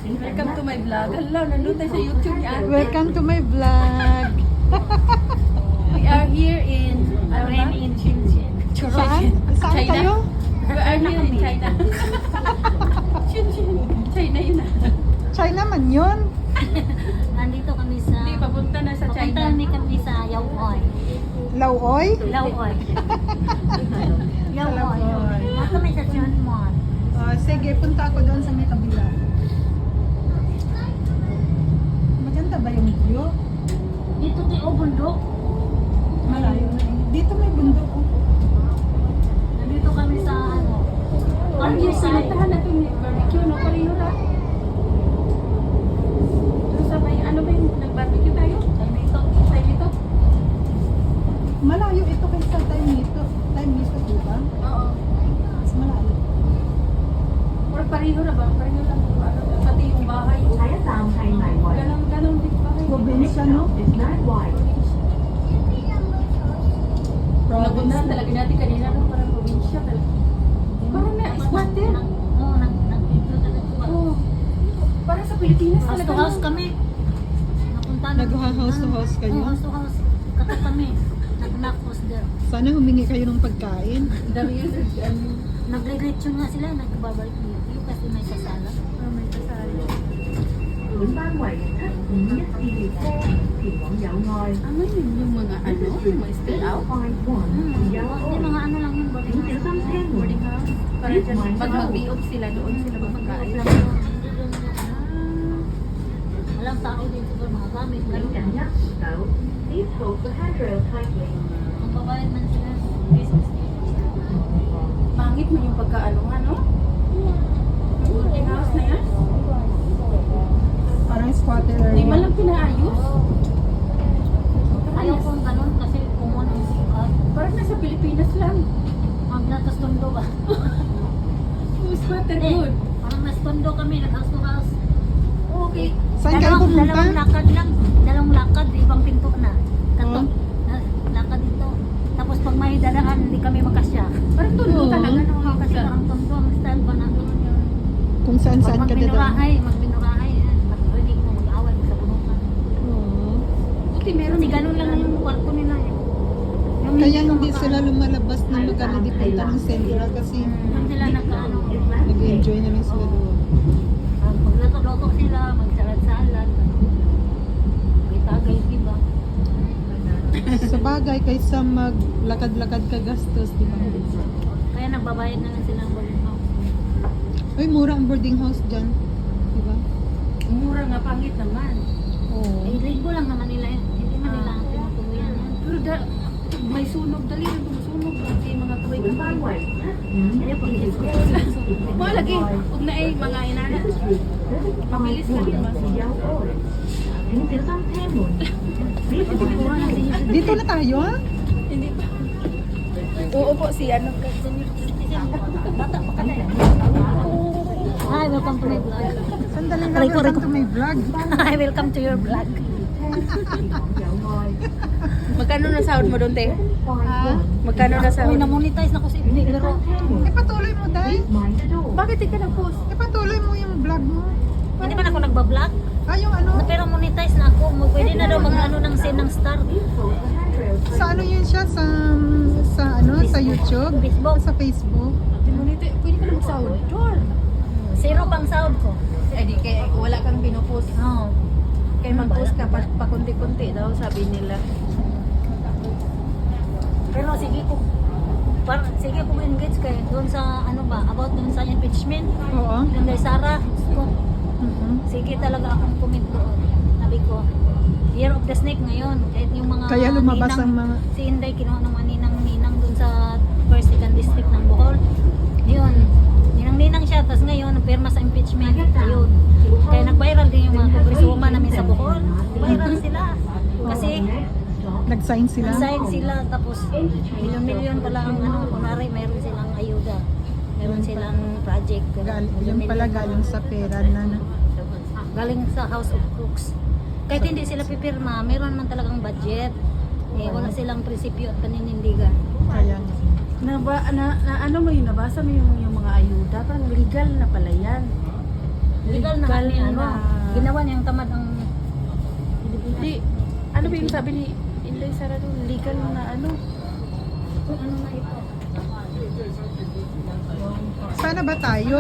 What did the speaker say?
Welcome to my vlog. Hello, nandun tayo sa YouTube ni Ate. Welcome to my vlog. We are here in, ano ba? in Shenzhen. Saan? Saan China. kayo? We are here in China. China yun ah. China man yun. Nandito kami sa... Hindi, papunta na sa China. Papunta kami sa Yaoy. Lauoy? Yaoy. Yaoy. Yaoy. Nasa kami sa Chonmon. Sige, punta ako doon sa may kabila. Maganda ba yung view? Dito tayo bundok. Malayo na eh. Dito may bundok. Oh. Nandito kami sa ano. Ang yung sinatahan na itong barbecue, no? Pareho na. Doon sa may, ano ba yung nag-barbecue tayo? Time ito. Time ito? Malayo ito kaysa time nito. Time nito, di ba? Oo. Mas malayo. Or pareho na ba? Pareho lang. Ano, pati yung bahay. Ganun din bahay. Probinsya, no? Nagundahan talaga natin kanina, no? Parang probinsya talaga. Parang na, squatter. Oo, nagpinto talaga. Oo. Parang sa Pilipinas House talaga. to house kami. Napunta na. Nag-house to house kayo? Oo, house to house. Kata kami. Nag-knock house there. Sana humingi kayo ng pagkain. Dami yun. Nagre-lechon nga sila. Nagbabalik dito kasi may sasala. May kasali. Ano yun yung mga ano? Yung mga still out? Hindi mga ano lang yun. Boarding house? Para dyan, pag mag-be-off sila, doon sila magpagkain. Walang tao din siguro mga gamit. Ang babayad man sila. Business. Pangit mo yung pagkaano nga, no? Boarding house na yan? Parang squatter Hindi man area. lang pinaayos. Ayaw kong ganun kasi kumon ang sikat. Parang nasa Pilipinas lang. Magnatas tondo ba? Squatter Eh, good. parang mas tondo kami. Nag-house to house. Okay. Saan kayo pumunta? Dalawang lakad lang. Dalawang lakad. Ibang pinto na. Kato. Oh. Lakad dito. Tapos pag may dadaan, hindi kami makasya. Parang tulo Oo. talaga no? Kasi parang tondo ang style ba natin yun. Kung saan-saan ka dadaan. Magbinurahay. Mag-rinig mo, mag-away, magsabunutan. Oo. Buti meron Kasi ganun lang yung kwarto nila. Yung Kaya ka hindi maka- sila lumalabas na magkano di punta ng sentral kasi Doon sila nagkaano. nag-enjoy na rin sila doon. Magluto-luto sila, magsalad-salad. May tagay, diba? Sa bagay, kaysa maglakad-lakad ka gastos, di ba? Kaya nagbabayad na lang sila ng boarding house. Uy, mura ang boarding house dyan. Di ba? Mura nga, pangit naman. Oo. Eh, ligo lang naman nila yun. Hindi man nila ang tinutuluyan yan. Pero may sunog, dali rin sunog. Kasi mga kaway. Kaya pag isip Mga lagi, huwag na eh, mga inana. Mabilis lang yun, mas. Dito na tayo, ha? Hindi pa. Oo po, si ano. bata pa ka na yan. Hi, welcome to my vlog. Sandali lang, Rico, welcome Rico. to my vlog. Hi, welcome to your vlog. Magkano na sahod mo doon, te? Ha? Magkano na Uy, sahod? na-monetize na ko si Ibni, pero Ipatuloy mo, Day. Bakit di ka nag-post? Ipatuloy mo yung vlog mo. hindi man ako nagbablog. Ah, yung ano? Pero monetize na ako. Pwede na daw mag-ano ng send ng star. Sa ano yun siya? Sa ano? Sa YouTube? Facebook. Sa Facebook? Pwede ka na mag-sahod. Sure. Zero pang sahod ko. Eh di, kaya wala kang pinopost. Oo. Kaya mag-post ka pa kunti-kunti daw, sabi nila. Pero sige ko engage kay doon sa ano ba, about doon sa impeachment. Oo. Yung kay Sarah, ko, Mhm. sige talaga akong comment doon. Sabi ko, Year of the Snake ngayon. Kahit yung mga Kaya lumabas ang mga... si Inday kinuha ng mga ninang doon sa 1st, 2nd district ng Bohol. Yun. Ninang siya, tapos ngayon, nagpirma sa impeachment. Ayun. Kaya nag-viral din yung mga congresswoman namin sa Bohol. Viral sila. Kasi, Nag-sign sila? sign sila, tapos milyon-milyon pala ang ano, kunwari, mayroon silang ayuda. Mayroon silang project. Yung pala galing sa pera na. Galing sa House of Cooks. Kahit hindi sila pipirma, mayroon man talagang budget. Eh, wala silang prinsipyo at paninindigan. Kaya. Ano mo yung nabasa mo yung mga ayuda? Parang legal na pala yan. Legal na, Legal ano, na. ginawa niyang tamad ang Pilipinas. Di, ano ba yung sabi ni Inday Sara doon? Legal na ano? Ano na ito? Sana ba tayo?